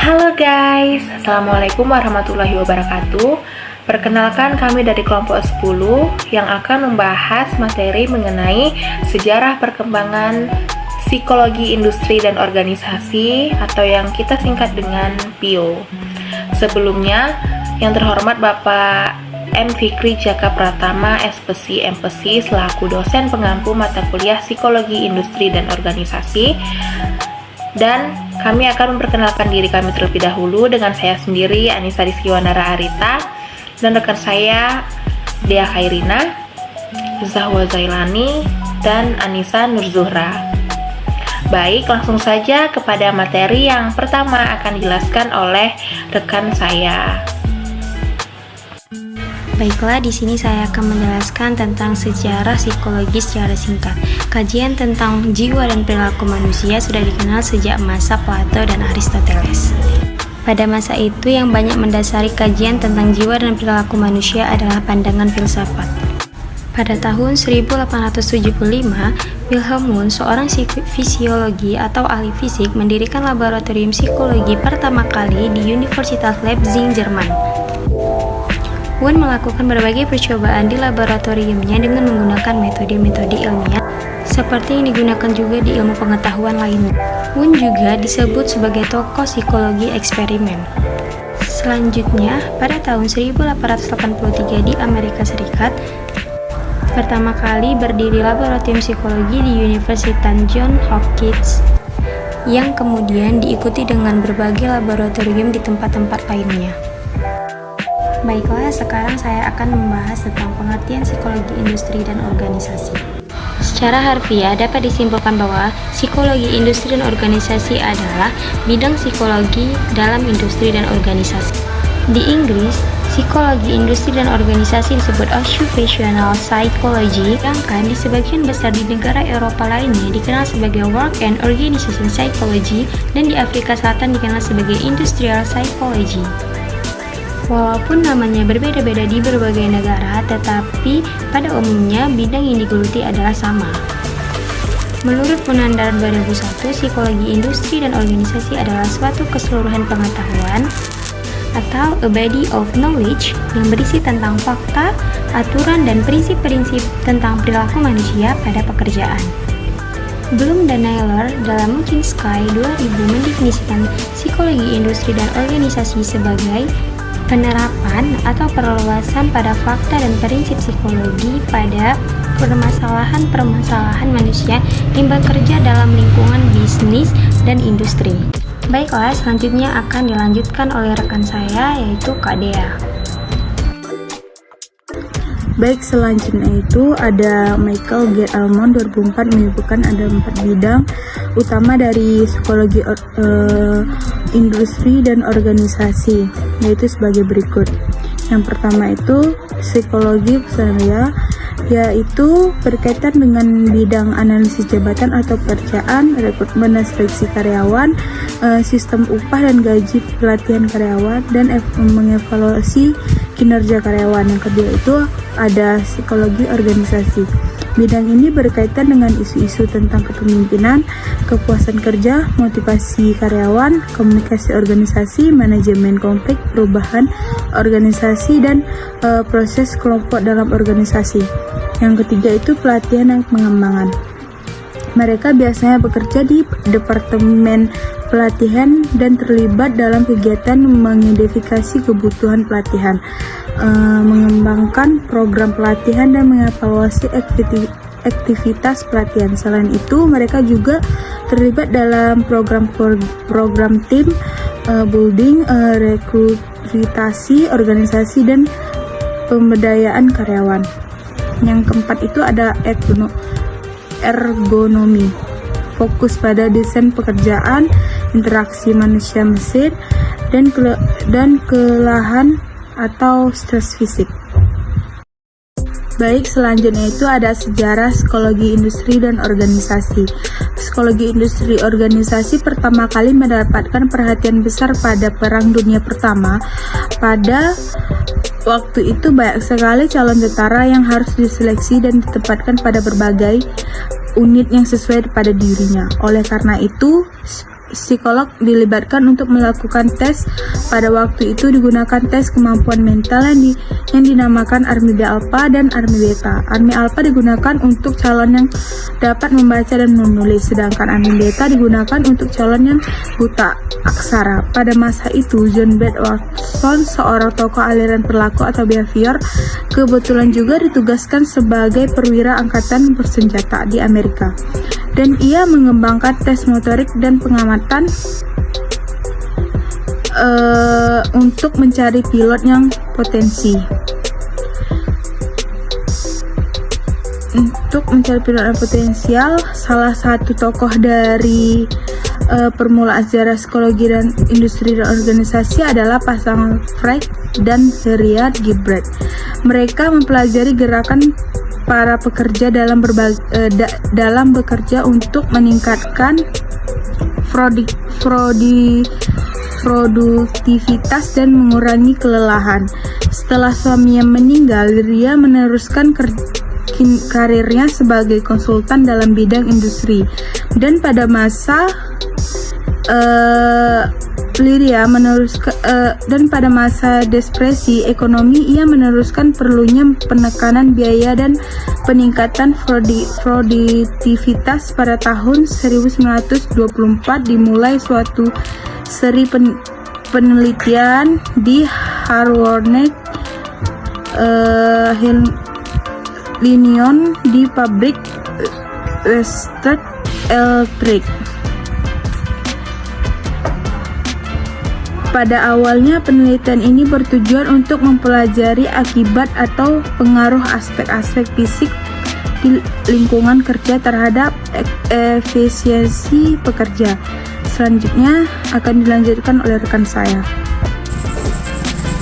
Halo guys, Assalamualaikum warahmatullahi wabarakatuh. Perkenalkan, kami dari kelompok 10 yang akan membahas materi mengenai sejarah perkembangan psikologi industri dan organisasi atau yang kita singkat dengan PIO. Sebelumnya, yang terhormat Bapak M. Fikri Jaka Pratama, SPSI MPSI selaku dosen pengampu mata kuliah psikologi industri dan organisasi. Dan kami akan memperkenalkan diri kami terlebih dahulu dengan saya sendiri, Anissa Rizkiwandara Arita, dan rekan saya, Dea Khairina, Zahwa Zailani, dan Anissa Nurzuhra. Baik, langsung saja kepada materi yang pertama akan dijelaskan oleh rekan saya. Baiklah, di sini saya akan menjelaskan tentang sejarah psikologi secara singkat. Kajian tentang jiwa dan perilaku manusia sudah dikenal sejak masa Plato dan Aristoteles. Pada masa itu, yang banyak mendasari kajian tentang jiwa dan perilaku manusia adalah pandangan filsafat. Pada tahun 1875, Wilhelm Wundt, seorang fisiologi atau ahli fisik, mendirikan laboratorium psikologi pertama kali di Universitas Leipzig, Jerman. Wundt melakukan berbagai percobaan di laboratoriumnya dengan menggunakan metode-metode ilmiah seperti yang digunakan juga di ilmu pengetahuan lainnya. Wundt juga disebut sebagai tokoh psikologi eksperimen. Selanjutnya, pada tahun 1883 di Amerika Serikat, pertama kali berdiri laboratorium psikologi di Universitas Johns Hopkins yang kemudian diikuti dengan berbagai laboratorium di tempat-tempat lainnya. Baiklah, sekarang saya akan membahas tentang pengertian psikologi industri dan organisasi. Secara harfiah dapat disimpulkan bahwa psikologi industri dan organisasi adalah bidang psikologi dalam industri dan organisasi. Di Inggris, psikologi industri dan organisasi disebut occupational psychology, sedangkan di sebagian besar di negara Eropa lainnya dikenal sebagai work and organization psychology, dan di Afrika Selatan dikenal sebagai industrial psychology. Walaupun namanya berbeda-beda di berbagai negara, tetapi pada umumnya bidang yang digeluti adalah sama. Menurut Munandar 2001, psikologi industri dan organisasi adalah suatu keseluruhan pengetahuan atau a body of knowledge yang berisi tentang fakta, aturan, dan prinsip-prinsip tentang perilaku manusia pada pekerjaan. Bloom dan Naylor dalam McKinsey 2000 mendefinisikan psikologi industri dan organisasi sebagai penerapan atau perluasan pada fakta dan prinsip psikologi pada permasalahan-permasalahan manusia yang bekerja dalam lingkungan bisnis dan industri. Baiklah, selanjutnya akan dilanjutkan oleh rekan saya, yaitu Kak Dea. Baik, selanjutnya itu ada Michael G. Almond 2004 menyebutkan ada 4 bidang utama dari psikologi industri dan organisasi, yaitu sebagai berikut. Yang pertama itu psikologi personalia, yaitu berkaitan dengan bidang analisis jabatan atau pekerjaan, rekrutmen dan seleksi karyawan, sistem upah dan gaji pelatihan karyawan, dan mengevaluasi kinerja karyawan. Yang kedua itu ada psikologi organisasi. Bidang ini berkaitan dengan isu-isu tentang kepemimpinan, kepuasan kerja, motivasi karyawan, komunikasi organisasi, manajemen konflik, perubahan organisasi, dan proses kelompok dalam organisasi. Yang ketiga itu pelatihan dan pengembangan. Mereka biasanya bekerja di departemen pelatihan dan terlibat dalam kegiatan mengidentifikasi kebutuhan pelatihan, mengembangkan program pelatihan, dan mengevaluasi aktivitas pelatihan. Selain itu, mereka juga terlibat dalam program tim building, rekrutasi organisasi, dan pemberdayaan karyawan. Yang keempat itu ada ergonomi, fokus pada desain pekerjaan, interaksi manusia-mesin, dan kelelahan atau stres fisik. Baik, selanjutnya itu ada sejarah psikologi industri dan organisasi. Psikologi industri organisasi pertama kali mendapatkan perhatian besar pada Perang Dunia Pertama. Pada waktu itu banyak sekali calon tentara yang harus diseleksi dan ditempatkan pada berbagai unit yang sesuai pada dirinya. Oleh karena itu, psikolog dilibatkan untuk melakukan tes. Pada waktu itu digunakan tes kemampuan mental yang dinamakan Army Alpha dan Army Beta. Army Alpha digunakan untuk calon yang dapat membaca dan menulis, sedangkan Army Beta digunakan untuk calon yang buta aksara. Pada masa itu, John Beth Watson, seorang tokoh aliran perilaku atau behavior, kebetulan juga ditugaskan sebagai perwira angkatan bersenjata di Amerika, dan ia mengembangkan tes motorik dan pengamatan untuk mencari pilot yang potensi. Untuk mencari pilot yang potensial, salah satu tokoh dari permulaan sejarah psikologi dan industri dan organisasi adalah pasangan Freud dan Harriet Gilbert. Mereka mempelajari gerakan para pekerja dalam bekerja untuk meningkatkan produktivitas dan mengurangi kelelahan. Setelah suaminya meninggal, Lyria meneruskan karirnya sebagai konsultan dalam bidang industri, dan pada masa depresi ekonomi, ia meneruskan perlunya penekanan biaya dan peningkatan produktivitas. Pada tahun 1924 dimulai suatu seri penelitian di Harvard Lincoln di pabrik Western Electric. Pada awalnya, penelitian ini bertujuan untuk mempelajari akibat atau pengaruh aspek-aspek fisik di lingkungan kerja terhadap efisiensi pekerja. Selanjutnya akan dilanjutkan oleh rekan saya.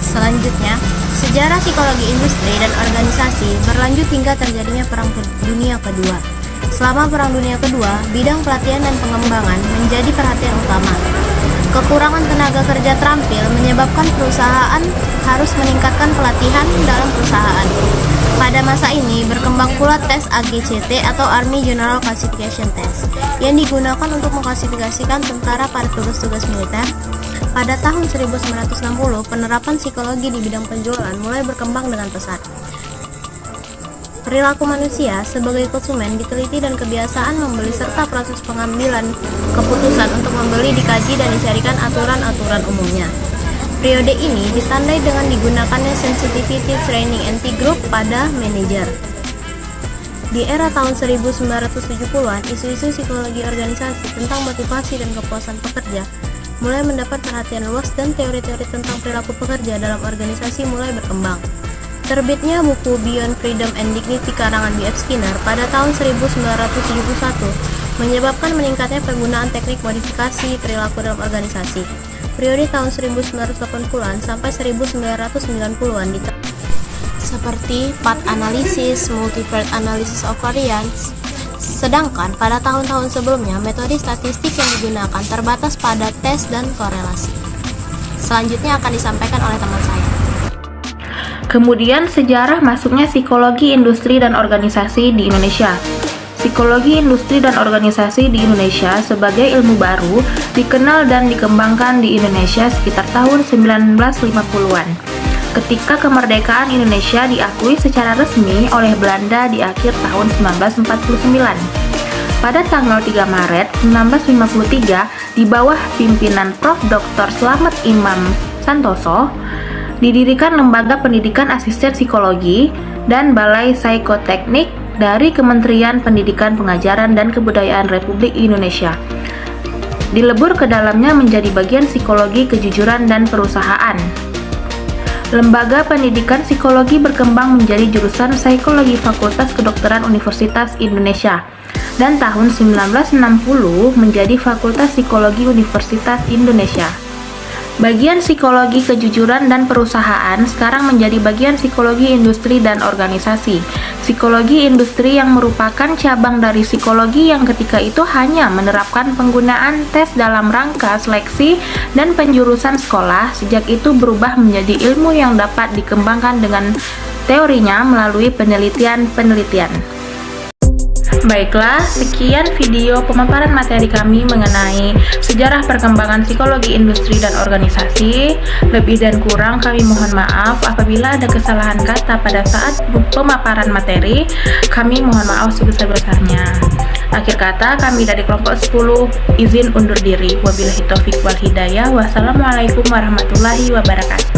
Selanjutnya, sejarah psikologi industri dan organisasi berlanjut hingga terjadinya Perang Dunia Kedua. Selama Perang Dunia Kedua, bidang pelatihan dan pengembangan menjadi perhatian utama. Kekurangan tenaga kerja terampil menyebabkan perusahaan harus meningkatkan pelatihan dalam perusahaan. Pada masa ini berkembang pula tes AGCT atau Army General Classification Test yang digunakan untuk mengklasifikasikan tentara pada tugas-tugas militer. Pada tahun 1960, penerapan psikologi di bidang penjualan mulai berkembang dengan pesat. Perilaku manusia sebagai konsumen diteliti dan kebiasaan membeli serta proses pengambilan keputusan untuk membeli dikaji dan dicarikan aturan-aturan umumnya. Periode ini ditandai dengan digunakannya sensitivity training anti-group pada manajer. Di era tahun 1970-an, isu-isu psikologi organisasi tentang motivasi dan kepuasan pekerja mulai mendapat perhatian luas dan teori-teori tentang perilaku pekerja dalam organisasi mulai berkembang. Terbitnya buku Beyond Freedom and Dignity karangan B.F. Skinner pada tahun 1971 menyebabkan meningkatnya penggunaan teknik modifikasi perilaku dalam organisasi. Periode tahun 1980-an sampai 1990-an seperti path analysis, multivariate analysis of variance. Sedangkan pada tahun-tahun sebelumnya metode statistik yang digunakan terbatas pada tes dan korelasi. Selanjutnya akan disampaikan oleh teman saya. Kemudian sejarah masuknya psikologi industri dan organisasi di Indonesia. Psikologi industri dan organisasi di Indonesia sebagai ilmu baru dikenal dan dikembangkan di Indonesia sekitar tahun 1950-an. Ketika kemerdekaan Indonesia diakui secara resmi oleh Belanda di akhir tahun 1949. Pada tanggal 3 Maret 1953, di bawah pimpinan Prof. Dr. Slamet Imam Santoso, didirikan Lembaga Pendidikan Asisten Psikologi dan Balai Psikoteknik dari Kementerian Pendidikan, Pengajaran, dan Kebudayaan Republik Indonesia. Dilebur ke dalamnya menjadi bagian psikologi kejujuran dan perusahaan. Lembaga Pendidikan Psikologi berkembang menjadi jurusan Psikologi Fakultas Kedokteran Universitas Indonesia, dan tahun 1960 menjadi Fakultas Psikologi Universitas Indonesia. Bagian psikologi kejujuran dan perusahaan sekarang menjadi bagian psikologi industri dan organisasi. Psikologi industri yang merupakan cabang dari psikologi yang ketika itu hanya menerapkan penggunaan tes dalam rangka seleksi dan penjurusan sekolah, sejak itu berubah menjadi ilmu yang dapat dikembangkan dengan teorinya melalui penelitian-penelitian. Baiklah, sekian video pemaparan materi kami mengenai sejarah perkembangan psikologi industri dan organisasi. Lebih dan kurang kami mohon maaf apabila ada kesalahan kata pada saat pemaparan materi. Kami mohon maaf sebesar-besarnya. Akhir kata, kami dari kelompok 10 izin undur diri. Wabillahi taufiq wal hidayah. Wassalamualaikum warahmatullahi wabarakatuh.